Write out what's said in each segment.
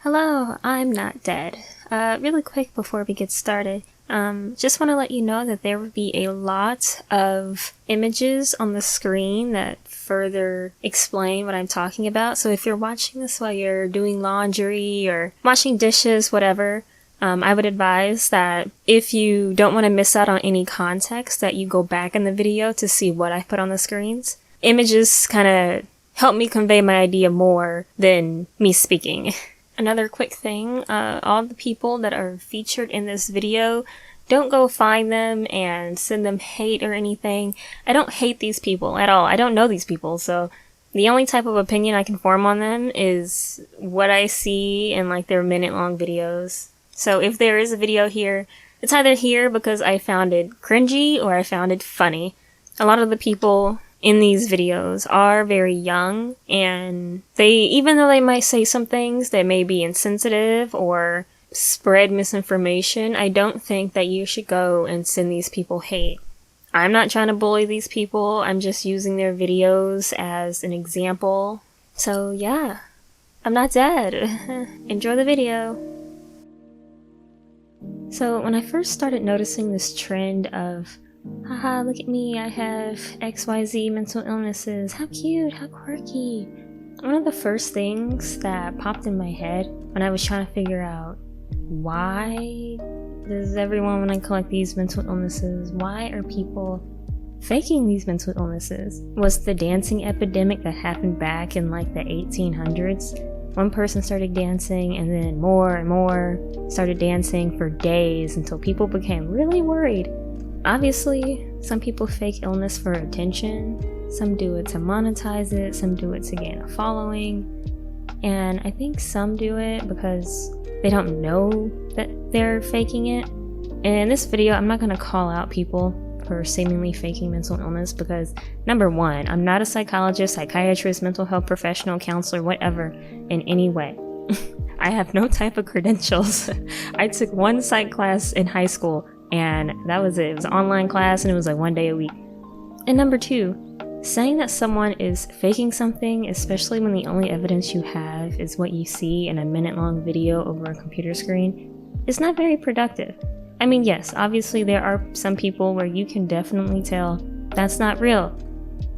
Hello, I'm not dead. Really quick before we get started, just want to let you know that there will be a lot of images on the screen that further explain what I'm talking about. So if you're watching this while you're doing laundry or washing dishes, whatever, I would advise that if you don't want to miss out on any context, that you go back in the video to see what I put on the screens. Images kind of help me convey my idea more than me speaking. Another quick thing, all the people that are featured in this video, don't go find them and send them hate or anything. I don't hate these people at all. I don't know these people, so the only type of opinion I can form on them is what I see in like their minute-long videos. So if there is a video here, it's either here because I found it cringy or I found it funny. A lot of the people in these videos are very young, and even though they might say some things that may be insensitive or spread misinformation, I don't think that you should go and send these people hate. I'm not trying to bully these people, I'm just using their videos as an example. So yeah, I'm not dead. Enjoy the video. So when I first started noticing this trend of haha, look at me, I have XYZ mental illnesses, how cute, how quirky. One of the first things that popped in my head when I was trying to figure out why does everyone want to collect these mental illnesses, why are people faking these mental illnesses, was the dancing epidemic that happened back in like the 1800s. One person started dancing and then more and more started dancing for days until people became really worried. Obviously, some people fake illness for attention, some do it to monetize it, some do it to gain a following, and I think some do it because they don't know that they're faking it. And in this video, I'm not going to call out people for seemingly faking mental illness because, number one, I'm not a psychologist, psychiatrist, mental health professional, counselor, whatever, in any way. I have no type of credentials. I took one psych class in high school, and that was it. It was an online class and it was like one day a week. And number two, saying that someone is faking something, especially when the only evidence you have is what you see in a minute-long video over a computer screen, is not very productive. I mean, yes, obviously there are some people where you can definitely tell that's not real.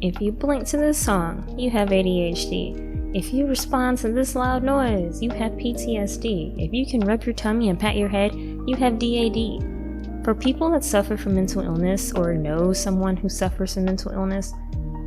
If you blink to this song, you have ADHD. If you respond to this loud noise, you have PTSD. If you can rub your tummy and pat your head, you have DAD. For people that suffer from mental illness or know someone who suffers from mental illness,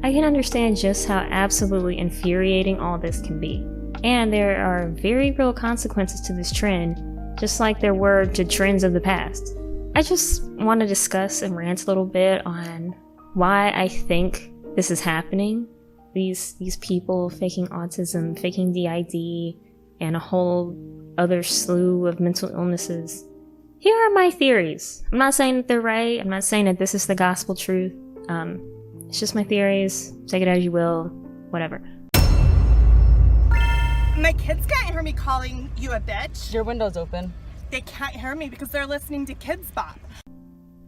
I can understand just how absolutely infuriating all this can be. And there are very real consequences to this trend, just like there were to trends of the past. I just want to discuss and rant a little bit on why I think this is happening. These people faking autism, faking DID, and a whole other slew of mental illnesses. Here are my theories. I'm not saying that they're right. I'm not saying that this is the gospel truth. It's just my theories. Take it as you will. Whatever. My kids can't hear me calling you a bitch. Your window's open. They can't hear me because they're listening to Kids Bop.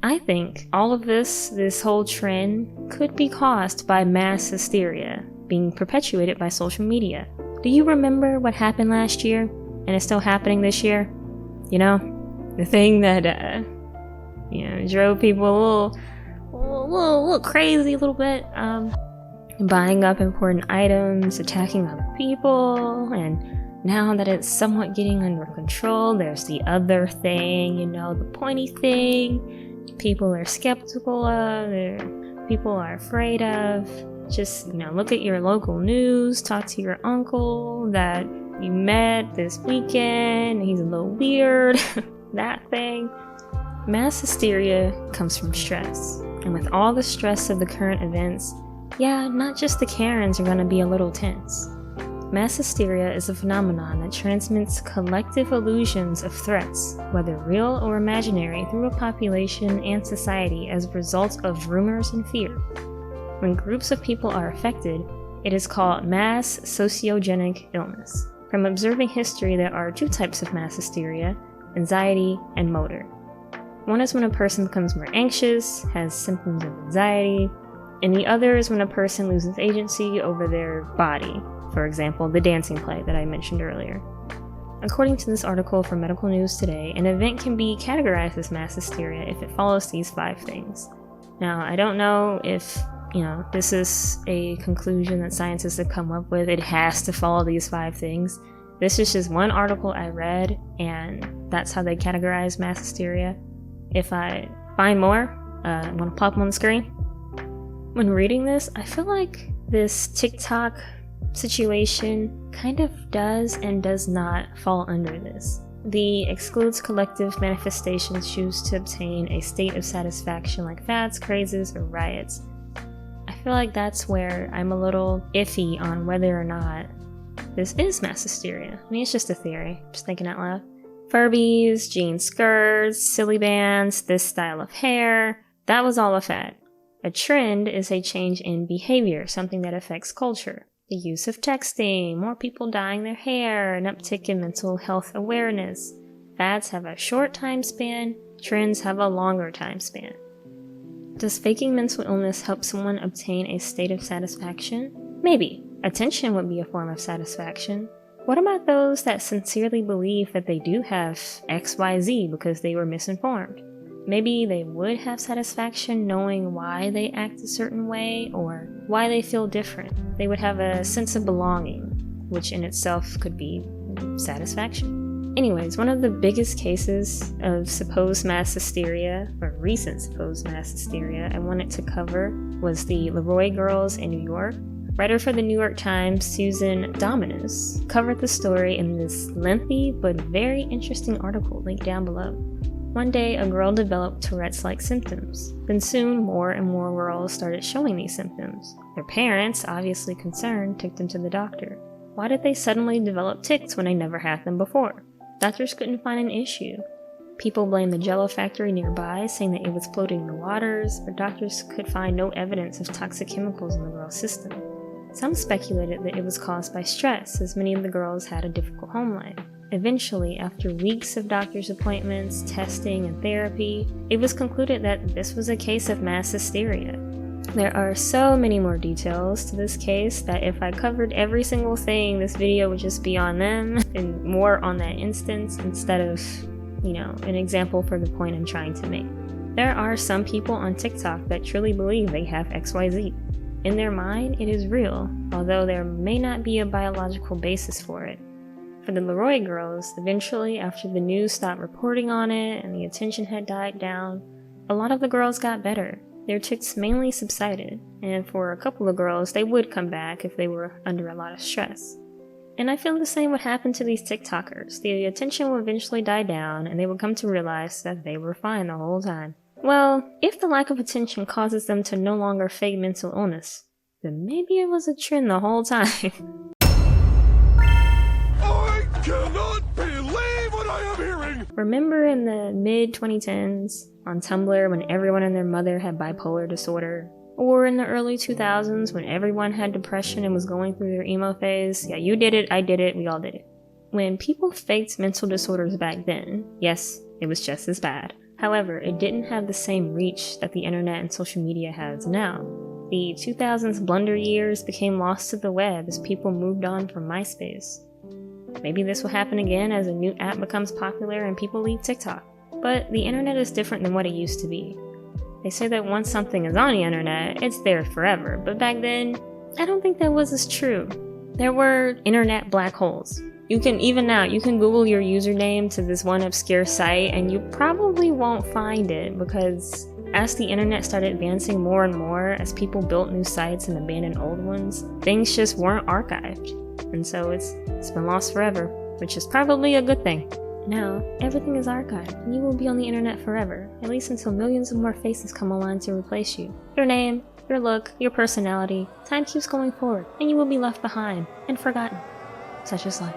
I think all of this whole trend could be caused by mass hysteria being perpetuated by social media. Do you remember what happened last year and it's still happening this year? You know? The thing that, drove people a little crazy a little bit, buying up important items, attacking other people, and now that it's somewhat getting under control, there's the other thing, the pointy thing people are skeptical of, people are afraid of. Just, look at your local news, talk to your uncle that you met this weekend, he's a little weird. That thing. Mass hysteria comes from stress. And with all the stress of the current events, yeah, not just the Karens are gonna be a little tense. Mass hysteria is a phenomenon that transmits collective illusions of threats, whether real or imaginary, through a population and society as a result of rumors and fear. When groups of people are affected, it is called mass sociogenic illness. From observing history, there are two types of mass hysteria: anxiety and motor. One is when a person becomes more anxious, has symptoms of anxiety, and the other is when a person loses agency over their body. For example, the dancing play that I mentioned earlier. According to this article from Medical News Today, an event can be categorized as mass hysteria if it follows these 5 things. Now, I don't know if, this is a conclusion that scientists have come up with. It has to follow these 5 things. This is just one article I read, and that's how they categorize mass hysteria. If I find more, I'm gonna pop them on the screen. When reading this, I feel like this TikTok situation kind of does and does not fall under this. The excludes collective manifestations choose to obtain a state of satisfaction like fads, crazes, or riots. I feel like that's where I'm a little iffy on whether or not this is mass hysteria. I mean, it's just a theory, just thinking out loud. Furbies, jean skirts, silly bands, this style of hair, that was all a fad. A trend is a change in behavior, something that affects culture. The use of texting, more people dyeing their hair, an uptick in mental health awareness. Fads have a short time span, trends have a longer time span. Does faking mental illness help someone obtain a state of satisfaction? Maybe. Attention would be a form of satisfaction. What about those that sincerely believe that they do have XYZ because they were misinformed? Maybe they would have satisfaction knowing why they act a certain way or why they feel different. They would have a sense of belonging, which in itself could be satisfaction. Anyways, one of the biggest cases of supposed mass hysteria, or recent supposed mass hysteria, I wanted to cover was the Leroy girls in New York. Writer for the New York Times, Susan Dominus, covered the story in this lengthy but very interesting article linked down below. One day, a girl developed Tourette's-like symptoms. Then soon, more and more girls started showing these symptoms. Their parents, obviously concerned, took them to the doctor. Why did they suddenly develop tics when they never had them before? Doctors couldn't find an issue. People blamed the Jell-O factory nearby, saying that it was floating in the waters, but doctors could find no evidence of toxic chemicals in the girl's system. Some speculated that it was caused by stress, as many of the girls had a difficult home life. Eventually, after weeks of doctor's appointments, testing, and therapy, it was concluded that this was a case of mass hysteria. There are so many more details to this case that if I covered every single thing, this video would just be on them and more on that instance instead of, an example for the point I'm trying to make. There are some people on TikTok that truly believe they have XYZ. In their mind, it is real, although there may not be a biological basis for it. For the Leroy girls, eventually, after the news stopped reporting on it and the attention had died down, a lot of the girls got better. Their tics mainly subsided, and for a couple of girls, they would come back if they were under a lot of stress. And I feel the same would happen to these TikTokers. The attention would eventually die down, and they would come to realize that they were fine the whole time. Well, if the lack of attention causes them to no longer fake mental illness, then maybe it was a trend the whole time. I cannot believe what I am hearing! Remember in the mid-2010s on Tumblr when everyone and their mother had bipolar disorder? Or in the early 2000s when everyone had depression and was going through their emo phase? Yeah, you did it, I did it, we all did it. When people faked mental disorders back then, yes, it was just as bad. However, it didn't have the same reach that the internet and social media has now. The 2000s blunder years became lost to the web as people moved on from MySpace. Maybe this will happen again as a new app becomes popular and people leave TikTok. But the internet is different than what it used to be. They say that once something is on the internet, it's there forever, but back then, I don't think that was as true. There were internet black holes. Even now, you can Google your username to this one obscure site and you probably won't find it because as the internet started advancing more and more, as people built new sites and abandoned old ones, things just weren't archived. And so it's been lost forever, which is probably a good thing. Now, everything is archived and you will be on the internet forever, at least until millions of more faces come online to replace you. Your name, your look, your personality, time keeps going forward and you will be left behind and forgotten. Such is life.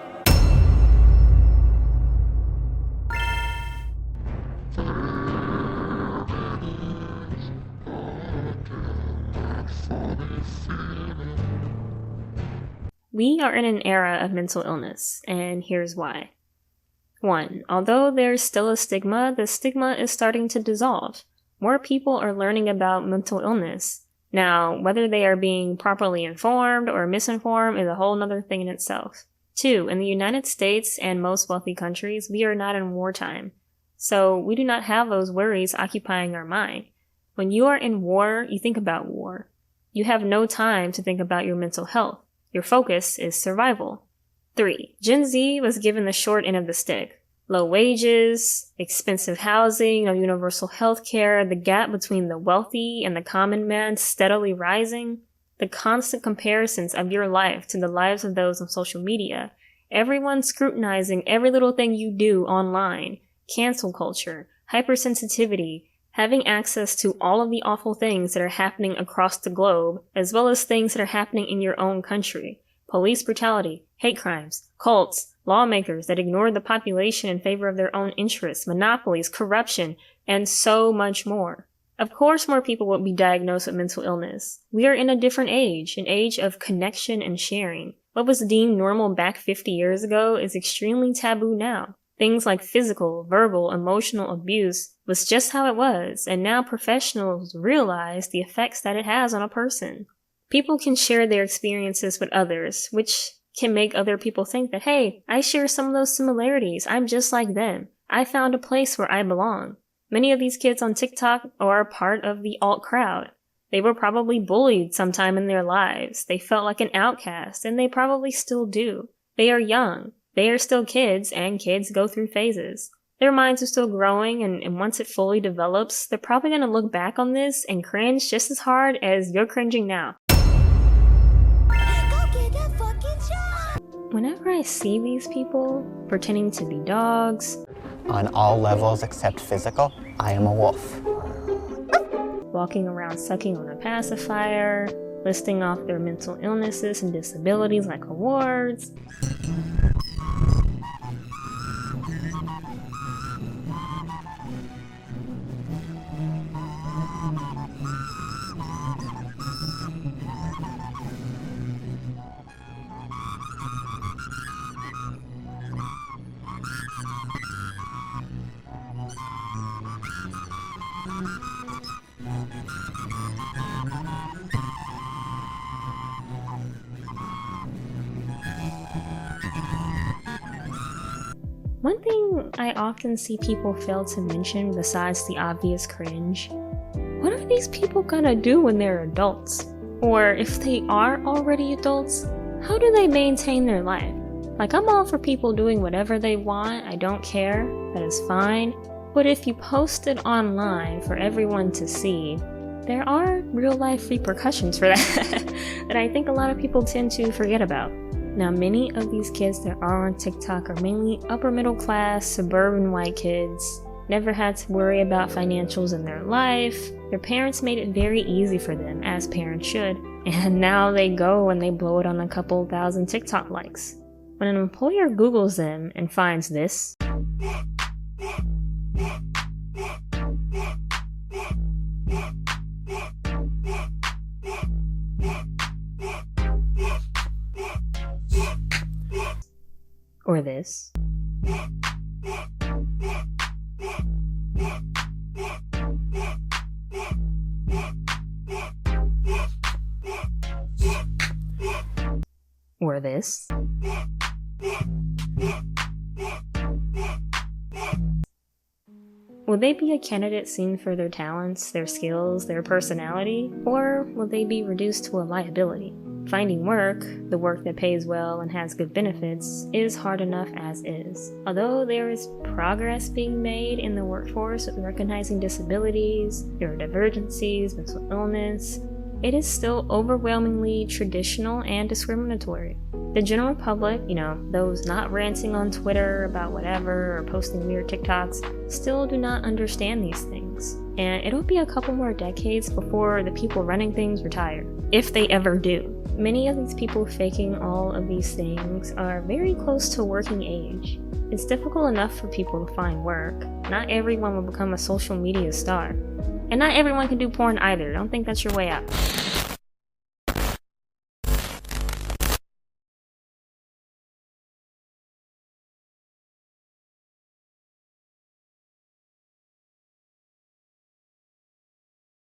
We are in an era of mental illness, and here's why. 1. Although there's still a stigma, the stigma is starting to dissolve. More people are learning about mental illness. Now, whether they are being properly informed or misinformed is a whole nother thing in itself. 2. In the United States and most wealthy countries, we are not in wartime. So we do not have those worries occupying our mind. When you are in war, you think about war. You have no time to think about your mental health. Your focus is survival. 3. Gen Z was given the short end of the stick. Low wages, expensive housing, no universal health care, the gap between the wealthy and the common man steadily rising, the constant comparisons of your life to the lives of those on social media, everyone scrutinizing every little thing you do online, cancel culture, hypersensitivity, having access to all of the awful things that are happening across the globe, as well as things that are happening in your own country. Police brutality, hate crimes, cults, lawmakers that ignore the population in favor of their own interests, monopolies, corruption, and so much more. Of course, more people will be diagnosed with mental illness. We are in a different age, an age of connection and sharing. What was deemed normal back 50 years ago is extremely taboo now. Things like physical, verbal, emotional abuse was just how it was, and now professionals realize the effects that it has on a person. People can share their experiences with others, which can make other people think that, hey, I share some of those similarities. I'm just like them. I found a place where I belong. Many of these kids on TikTok are part of the alt crowd. They were probably bullied sometime in their lives. They felt like an outcast, and they probably still do. They are young. They are still kids, and kids go through phases. Their minds are still growing, and once it fully develops, they're probably going to look back on this and cringe just as hard as you're cringing now. Whenever I see these people pretending to be dogs, on all levels except physical, I am a wolf. Walking around sucking on a pacifier, listing off their mental illnesses and disabilities like awards, one thing I often see people fail to mention besides the obvious cringe, what are these people gonna do when they're adults? Or if they are already adults, how do they maintain their life? Like, I'm all for people doing whatever they want, I don't care, that is fine. But if you post it online for everyone to see, there are real life repercussions for that that I think a lot of people tend to forget about. Now, many of these kids that are on TikTok are mainly upper middle class, suburban white kids, never had to worry about financials in their life. Their parents made it very easy for them, as parents should, and now they go and they blow it on a couple thousand TikTok likes. When an employer Googles them and finds this, or this, or this, will they be a candidate seen for their talents, their skills, their personality, or will they be reduced to a liability? Finding work, the work that pays well and has good benefits, is hard enough as is. Although there is progress being made in the workforce with recognizing disabilities, neurodivergencies, mental illness, it is still overwhelmingly traditional and discriminatory. The general public, those not ranting on Twitter about whatever or posting weird TikToks, still do not understand these things. And it'll be a couple more decades before the people running things retire, if they ever do. Many of these people faking all of these things are very close to working age. It's difficult enough for people to find work. Not everyone will become a social media star. And not everyone can do porn either. Don't think that's your way out.